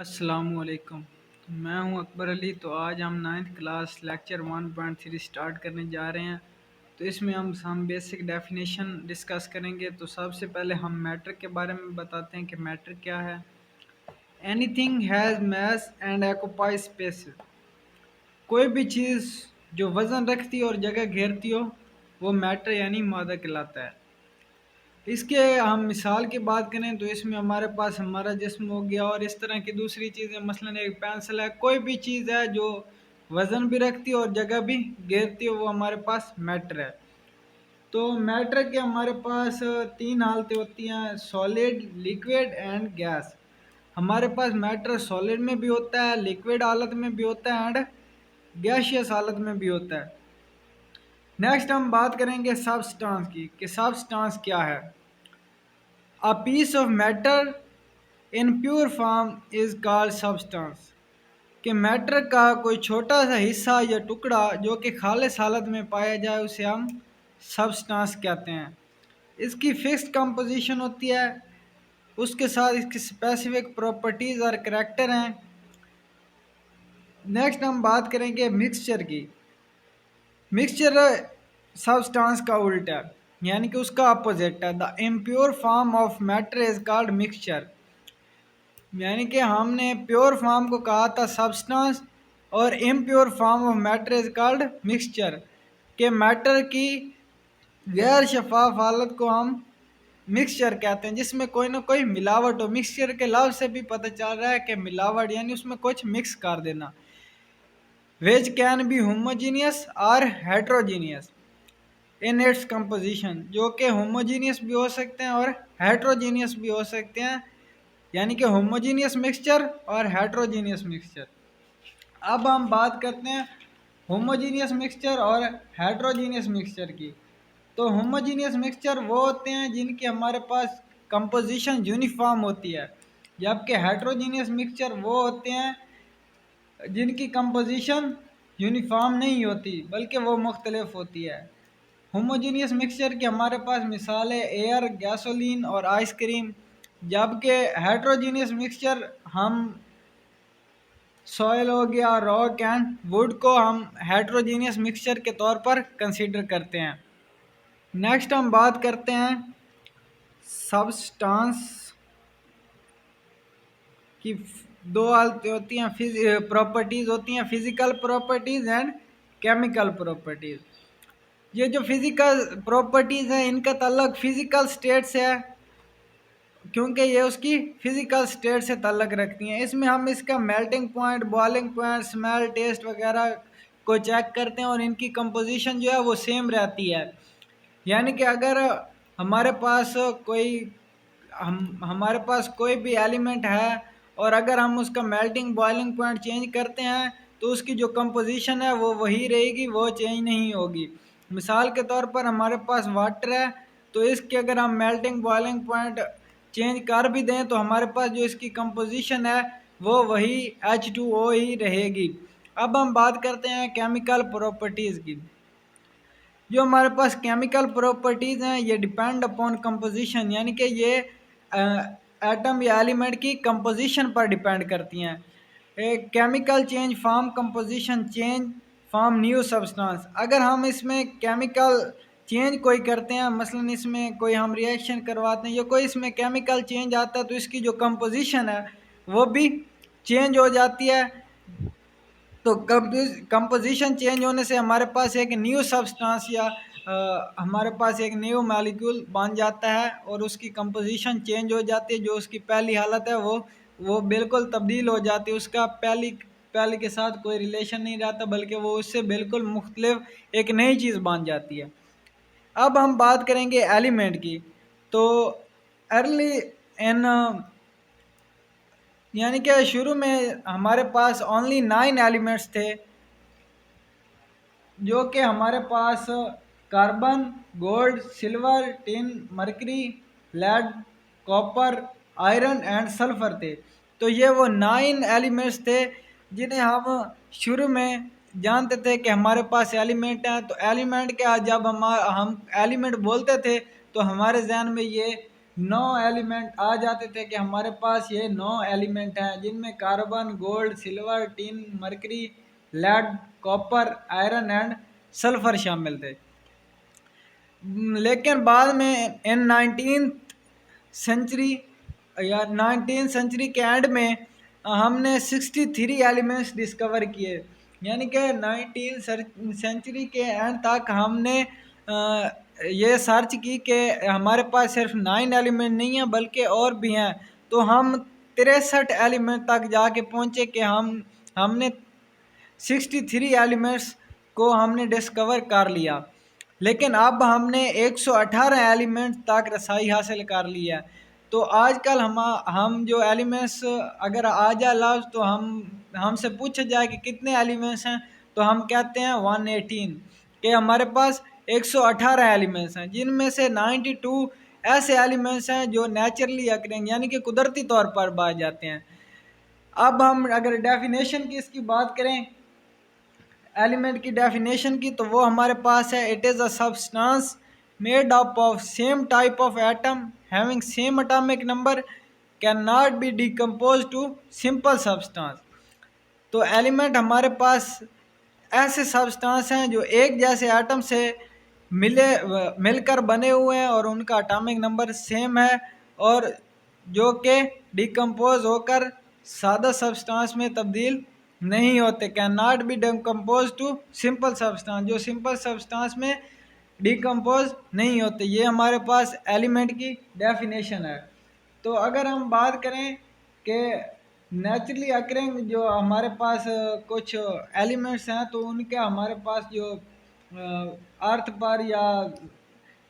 अस्सलामुअलैकुम। मैं हूं अकबर अली। तो आज हम नाइन्थ क्लास लेक्चर 1.3 स्टार्ट करने जा रहे हैं। तो इसमें हम बेसिक डेफिनेशन डिस्कस करेंगे। तो सबसे पहले हम मैटर के बारे में बताते हैं कि मैटर क्या है। Anything has mass and occupy space. कोई भी चीज़ जो वज़न रखती हो और जगह घेरती हो वो मैटर यानी मादा कहलाता है। इसके हम मिसाल की बात करें तो इसमें हमारे पास हमारा जिस्म हो गया और इस तरह की दूसरी चीज़ें, मसलन एक पेंसिल है। कोई भी चीज़ है जो वज़न भी रखती है और जगह भी घेरती है वो हमारे पास मैटर है। तो मैटर के हमारे पास तीन हालतें होती हैं: सॉलिड, लिक्विड एंड गैस। हमारे पास मैटर सॉलिड में भी होता है, लिक्विड हालत में भी होता है एंड गैशियस हालत में भी होता है। नेक्स्ट हम बात करेंगे सब्सटेंस की कि सब्सटेंस क्या है। A piece of matter in pure form is called substance। कि मैटर का कोई छोटा सा हिस्सा या टुकड़ा जो कि खालिस हालत में पाया जाए उसे हम सब्सटेंस कहते हैं। इसकी फिक्स्ड कंपोजिशन होती है, उसके साथ इसकी स्पेसिफिक प्रॉपर्टीज और करैक्टर हैं। नेक्स्ट हम बात करेंगे मिक्सचर की। मिक्सचर सब्सटेंस का उल्टा यानी कि उसका अपोजिट है। The impure form of matter is called mixture. यानी कि हमने प्योर फॉर्म को कहा था सब्सटेंस और impure form of matter is called mixture. के मैटर की गैर शफाफ हालत को हम मिक्सचर कहते हैं जिसमें कोई ना कोई मिलावट हो। मिक्सचर के लफ्ज़ से भी पता चल रहा है कि मिलावट यानी उसमें कुछ मिक्स कर देना। विच कैन बी होमोजीनियस और हेट्रोजीनियस इन इट्स कंपोजिशन, जो कि होमोजीनियस भी हो सकते हैं और हेट्रोजीनियस भी हो सकते हैं, यानी कि होमोजीनियस मिक्सचर और हेट्रोजीनियस मिक्सचर। अब हम बात करते हैं होमोजीनियस मिक्सचर और हेट्रोजीनियस मिक्सचर की। तो होमोजीनियस मिक्सचर वो होते हैं जिनकी हमारे पास कंपोजिशन यूनिफॉर्म होती है, जबकि हेट्रोजीनियस मिक्सचर वो होते हैं जिनकी कंपोजिशन यूनिफॉर्म नहीं होती बल्कि वो मुख्तलिफ होती है। होमोजीनियस मिक्सचर की हमारे पास मिसाल है एयर, गैसोलीन और आइसक्रीम, जबकि हेट्रोजीनियस मिक्सचर हम सॉयल हो गया, रॉक एंड वुड को हम हेट्रोजीनियस मिक्सचर के तौर पर कंसीडर करते हैं। नेक्स्ट हम बात करते हैं सब्सटेंस की। दो हालतें होती हैं, प्रॉपर्टीज़ होती हैं, physical properties and chemical properties. ये जो फिजिकल प्रॉपर्टीज़ हैं इनका ताल्लुक फिजिकल स्टेट से है क्योंकि ये उसकी फिजिकल स्टेट से ताल्लुक रखती हैं। इसमें हम इसका melting point, boiling point, smell, taste वगैरह को चेक करते हैं और इनकी कंपोजिशन जो है वो सेम रहती है। यानी कि अगर हमारे पास कोई हमारे पास कोई भी एलिमेंट है और अगर हम उसका मेल्टिंग बॉइलिंग पॉइंट चेंज करते हैं तो उसकी जो कंपोजिशन है वो वही रहेगी, वो चेंज नहीं होगी। मिसाल के तौर पर हमारे पास वाटर है, तो इसके अगर हम मेल्टिंग बॉइलिंग पॉइंट चेंज कर भी दें तो हमारे पास जो इसकी कंपोजिशन है वो वही H2O ही रहेगी। अब हम बात करते हैं केमिकल प्रॉपर्टीज़ की। जो हमारे पास केमिकल प्रॉपर्टीज़ हैं ये डिपेंड अपॉन कंपोजिशन, यानी कि ये एटम या एलिमेंट की कंपोजिशन पर डिपेंड करती हैं। Chemical change form composition change form new substance. अगर हम इसमें केमिकल चेंज कोई करते हैं, मसलन इसमें कोई हम रिएक्शन करवाते हैं या कोई इसमें केमिकल चेंज आता है तो इसकी जो कंपोजिशन है वो भी चेंज हो जाती है। तो कंपोजिशन चेंज होने से हमारे पास एक न्यू सब्सटेंस या हमारे पास एक न्यू मॉलिक्यूल बन जाता है और उसकी कंपोजिशन चेंज हो जाती है। जो उसकी पहली हालत है वो बिल्कुल तब्दील हो जाती है। उसका पहली के साथ कोई रिलेशन नहीं रहता बल्कि वो उससे बिल्कुल मुख्तलिफ एक नई चीज़ बन जाती है। अब हम बात करेंगे एलिमेंट की। तो अर्ली इन यानी कि शुरू में हमारे पास ओनली 9 एलिमेंट्स थे, जो कि हमारे पास carbon, gold, silver, tin, mercury, lead, copper, iron and sulphur थे। तो ये वो 9 एलिमेंट्स थे जिन्हें हम शुरू में जानते थे कि हमारे पास एलिमेंट हैं। तो एलिमेंट क्या, जब हम एलिमेंट बोलते थे तो हमारे जहन में ये 9 एलिमेंट आ जाते थे कि हमारे पास ये 9 एलिमेंट हैं, जिनमें carbon, gold, silver, tin, mercury, lead, copper, iron and sulphur शामिल थे। लेकिन बाद में इन 19th सेंचुरी या 19th सेंचुरी के एंड में हमने 63 एलिमेंट्स डिस्कवर किए। यानी कि 19th सेंचुरी के एंड तक हमने ये सर्च की कि हमारे पास सिर्फ 9 एलिमेंट नहीं है बल्कि और भी हैं। तो हम 63 एलिमेंट तक जाके पहुँचे कि हमने 63 एलिमेंट्स को हमने डिस्कवर कर लिया। लेकिन अब हमने 118 एलिमेंट तक रसाई हासिल कर ली है। तो आजकल हम जो एलिमेंट्स अगर आ जाए लफ्ज़ तो हमसे पूछा जाए कि कितने एलिमेंट्स हैं, तो हम कहते हैं 118, कि हमारे पास 118 एलिमेंट्स हैं, जिनमें से 92 ऐसे एलिमेंट्स हैं जो नेचुरली अकरिंग यानी कि कुदरती तौर पर पाए जाते हैं। अब हम अगर डेफिनेशन की इसकी बात करें, एलिमेंट की डेफिनेशन की, तो वो हमारे पास है, it is a substance made up of same type of atom having same atomic number can not be decompose to simple substance. तो एलिमेंट हमारे पास ऐसे सब्सटेंस हैं जो एक जैसे एटम से मिलकर बने हुए हैं और उनका एटॉमिक नंबर सेम है, और जो कि डिकम्पोज होकर सादा सब्सटेंस में तब्दील नहीं होते, can not be decompose to simple substance, जो सिंपल सब्सटेंस में डिकम्पोज नहीं होते। ये हमारे पास एलिमेंट की डेफिनेशन है। तो अगर हम बात करें कि नेचुरली अकरिंग जो हमारे पास कुछ एलिमेंट्स हैं, तो उनके हमारे पास जो अर्थ पर या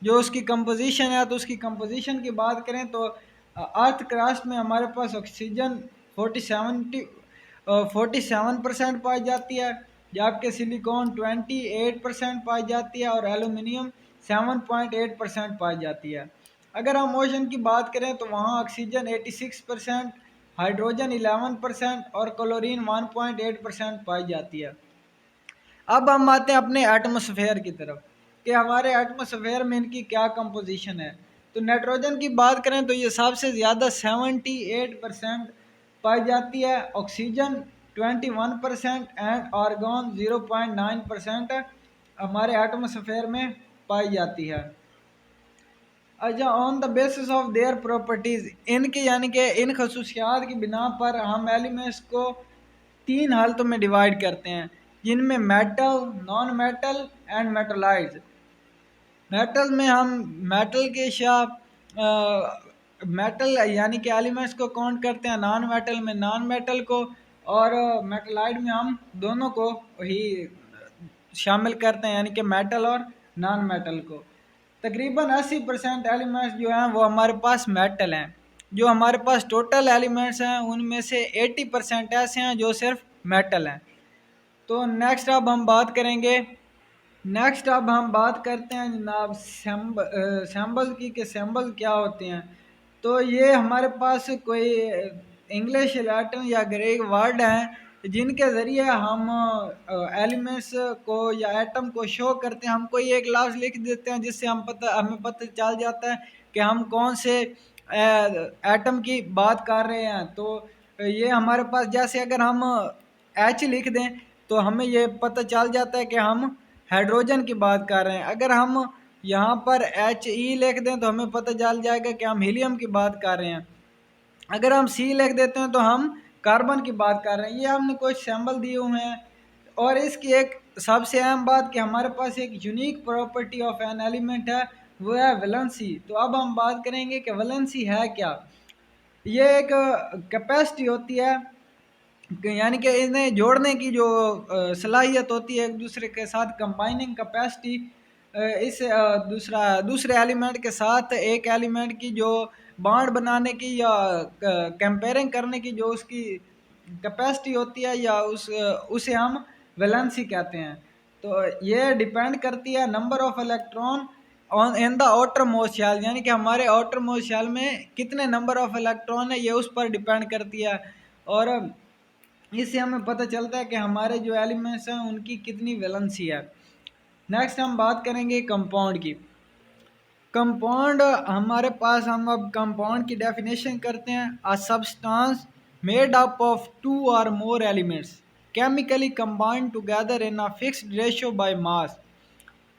जो उसकी कंपोजिशन है, तो उसकी कंपोजिशन की बात करें तो अर्थ क्रस्ट में हमारे पास ऑक्सीजन 47% पाई जाती है, जबकि सिलिकॉन 28% पाई जाती है और एलुमिनियम 7.8% पाई जाती है। अगर हम ओशन की बात करें तो वहाँ ऑक्सीजन 86%, हाइड्रोजन 11% और क्लोरीन 1.8% पाई जाती है। अब हम आते हैं अपने एटमॉस्फेयर की तरफ कि हमारे एटमॉस्फेयर में इनकी क्या कंपोजिशन है। तो नाइट्रोजन की बात करें तो ये सबसे ज़्यादा 78% पाई जाती है, ऑक्सीजन 21% एंड आर्गन 0.9% हमारे एटमॉस्फेयर में पाई जाती है। अच्छा, on the basis of their properties, इनकी यानी कि इन खसूसियात की बिना पर हम एलिमेंट्स को 3 हालतों में डिवाइड करते हैं, जिनमें metal, non metal and metalloids. Metal में हम मेटल के मेटल यानी कि एलिमेंट्स को काउंट करते हैं, नॉन मेटल में नॉन मेटल को, और मेटलाइड में हम दोनों को ही शामिल करते हैं, यानी कि मेटल और नॉन मेटल को। तकरीबन 80% एलिमेंट्स जो हैं वो हमारे पास मेटल हैं। जो हमारे पास टोटल एलिमेंट्स हैं उनमें से 80% ऐसे हैं जो सिर्फ मेटल हैं। तो नेक्स्ट अब हम बात करते हैं जनाब सैम्बल की, कि सैम्बल क्या होते हैं। तो ये हमारे पास कोई इंग्लिश, लैटिन या ग्रीक वर्ड हैं जिनके ज़रिए हम एलिमेंट्स को या एटम को शो करते हैं। हम कोई एक लफ्ज़ लिख देते हैं जिससे हमें पता चल जाता है कि हम कौन से एटम की बात कर रहे हैं। तो ये हमारे पास, जैसे अगर हम एच लिख दें तो हमें ये पता चल जाता है कि हम हाइड्रोजन की बात कर रहे हैं। अगर हम यहाँ पर HE लिख दें तो हमें पता चल जाएगा कि हम हीलियम की बात कर रहे हैं। अगर हम C लिख देते हैं तो हम कार्बन की बात कर रहे हैं। ये हमने कुछ सैम्बल दिए हुए हैं। और इसकी एक सबसे अहम बात कि हमारे पास एक unique property of an element है, वो है वैलेंसी। तो अब हम बात करेंगे कि वैलेंसी है क्या। ये एक कैपेसिटी होती है, यानी कि इन्हें जोड़ने की जो सलाहियत होती है एक दूसरे के साथ, कंबाइनिंग कैपेसिटी। इस दूसरे एलिमेंट के साथ एक एलिमेंट की जो बॉन्ड बनाने की या कंपेयरिंग करने की जो उसकी कैपेसिटी होती है, या उसे हम वैलेंसी कहते हैं। तो ये डिपेंड करती है number of electron on in the outer most shell, यानी कि हमारे आउटर मोस्ट शेल में कितने नंबर ऑफ इलेक्ट्रॉन है, ये उस पर डिपेंड करती है। और इससे हमें पता चलता है कि हमारे जो एलिमेंट्स हैं उनकी कितनी वैलेंसी है। नेक्स्ट हम बात करेंगे कंपाउंड की। कंपाउंड हमारे पास, हम अब कंपाउंड की डेफिनेशन करते हैं। A substance made up of two और more elements chemically combined together in a fixed ratio by mass.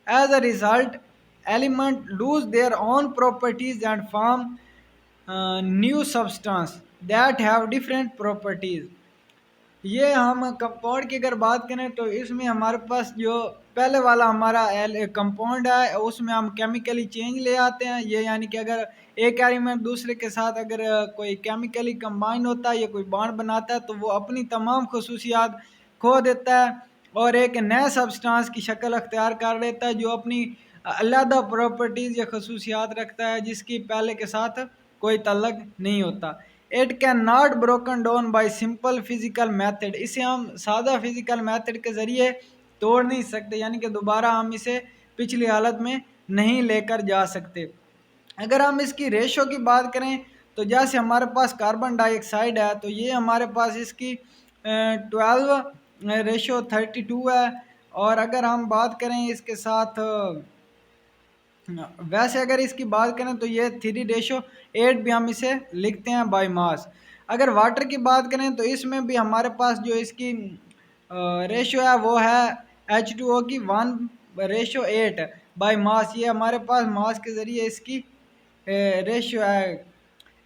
As a result element lose their own properties and form new substance that have different properties. ये हम compound की अगर बात करें तो इसमें हमारे पास जो पहले वाला हमारा कंपाउंड है उसमें हम केमिकली चेंज ले आते हैं। ये यानी कि अगर एक एलिमेंट दूसरे के साथ अगर कोई केमिकली कंबाइन होता है या कोई बॉन्ड बनाता है तो वो अपनी तमाम खसूसियात खो देता है और एक नए सब्सटेंस की शक्ल अख्तियार कर लेता है जो अपनी अलग प्रॉपर्टीज़ या खसूसियात रखता है जिसकी पहले के साथ कोई तल्लक नहीं होता। It can not broken down by simple physical method. इसे हम सादा फिजिकल मेथड के ज़रिए तोड़ नहीं सकते, यानी कि दोबारा हम इसे पिछली हालत में नहीं लेकर जा सकते। अगर हम इसकी रेशो की बात करें तो जैसे हमारे पास कार्बन डाइऑक्साइड है तो ये हमारे पास इसकी 12:32 है। और अगर हम बात करें इसके साथ वैसे अगर इसकी बात करें तो ये 3:8 भी हम इसे लिखते हैं बाय मास। अगर वाटर की बात करें तो इसमें भी हमारे पास जो इसकी रेशो है वो है H2O की 1:8 बाय मास। ये हमारे पास मास के ज़रिए इसकी रेशो है।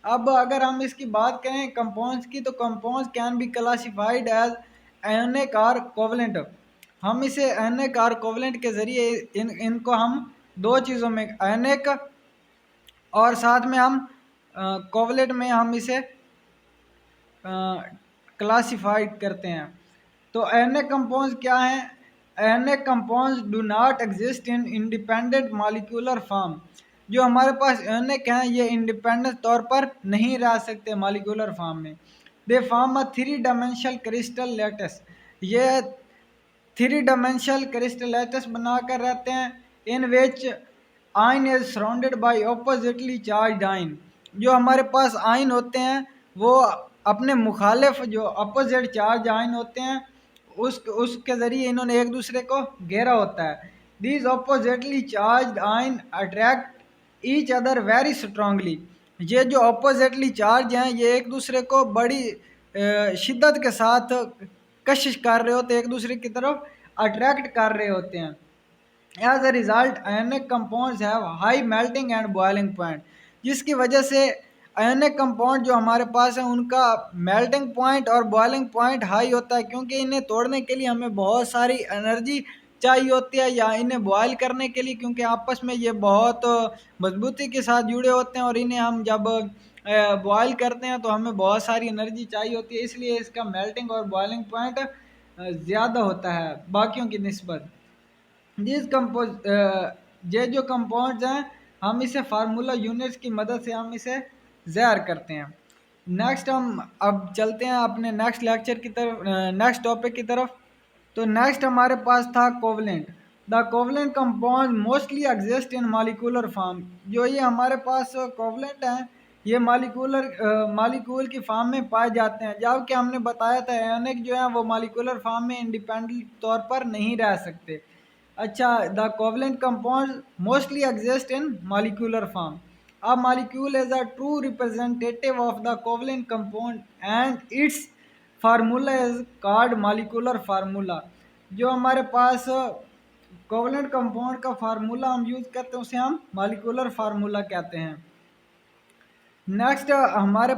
अब अगर हम इसकी बात करें कंपाउंड्स की तो compounds can be classified as ionic और कोवलेंट। हम इसे आयोनिक और कोवलेंट के ज़रिए इनको हम दो चीज़ों में, आयोनिक और साथ में हम कोवलेंट में हम इसे क्लासिफाइड करते हैं। तो आयोनिक कंपाउंड्स क्या हैं? Ionic compounds do not exist in independent molecular form. जो हमारे पास आयोनिक हैं ये इंडिपेंडेंट तौर पर नहीं रह सकते मॉलिक्यूलर फॉर्म में। They form a 3 dimensional crystal lattice. ये 3 डायमेंशनल क्रिस्टल लैटिस बनाकर रहते हैं। इन विच आइन is surrounded by oppositely charge आइन। जो हमारे पास आइन होते हैं वो अपने मुखालिफ जो अपोजिट चार्ज आइन होते हैं उसके ज़रिए इन्होंने एक दूसरे को घेरा होता है। दीज अपोजिटली चार्ज आइन attract each other very strongly. ये जो अपोजिटली चार्ज हैं ये एक दूसरे को बड़ी शिद्दत के साथ कशिश कर रहे होते हैं, एक दूसरे की तरफ अट्रैक्ट कर रहे होते हैं। As a result ionic compounds have high melting and boiling point. जिसकी वजह से आयोनिक कंपाउंड जो हमारे पास है उनका मेल्टिंग पॉइंट और बॉइलिंग पॉइंट हाई होता है, क्योंकि इन्हें तोड़ने के लिए हमें बहुत सारी एनर्जी चाहिए होती है या इन्हें बॉयल करने के लिए, क्योंकि आपस में ये बहुत मजबूती के साथ जुड़े होते हैं और इन्हें हम जब बॉयल करते हैं तो हमें बहुत सारी एनर्जी चाहिए होती है, इसलिए इसका मेल्टिंग और बॉइलिंग पॉइंट ज़्यादा होता है बाकियों की निस्बत। दिस कंपोज ये जो कंपाउंड्स हैं हम इसे फार्मूला यूनिट्स की मदद से हम इसे ज़ाहिर करते हैं। नेक्स्ट हम अब चलते हैं अपने नेक्स्ट लेक्चर की तरफ, नेक्स्ट टॉपिक की तरफ। तो नेक्स्ट हमारे पास था covalent. The covalent compound mostly exist in molecular form. जो ये हमारे पास कोवलेंट हैं ये मॉलिक्यूल की फॉर्म में पाए जाते हैं, जबकि हमने बताया था आयोनिक जो है वो मॉलिक्यूलर फॉर्म में इंडिपेंडेंट तौर पर नहीं रह सकते। अच्छा, the covalent compound mostly exist in molecular form. A molecule is a true representative of the covalent compound and its formula is called molecular formula। जो हमारे पास कोवलेंट कंपाउंड का फार्मूला हम यूज़ करते हैं उसे हम मॉलिक्यूलर फार्मूला कहते हैं। नेक्स्ट हमारे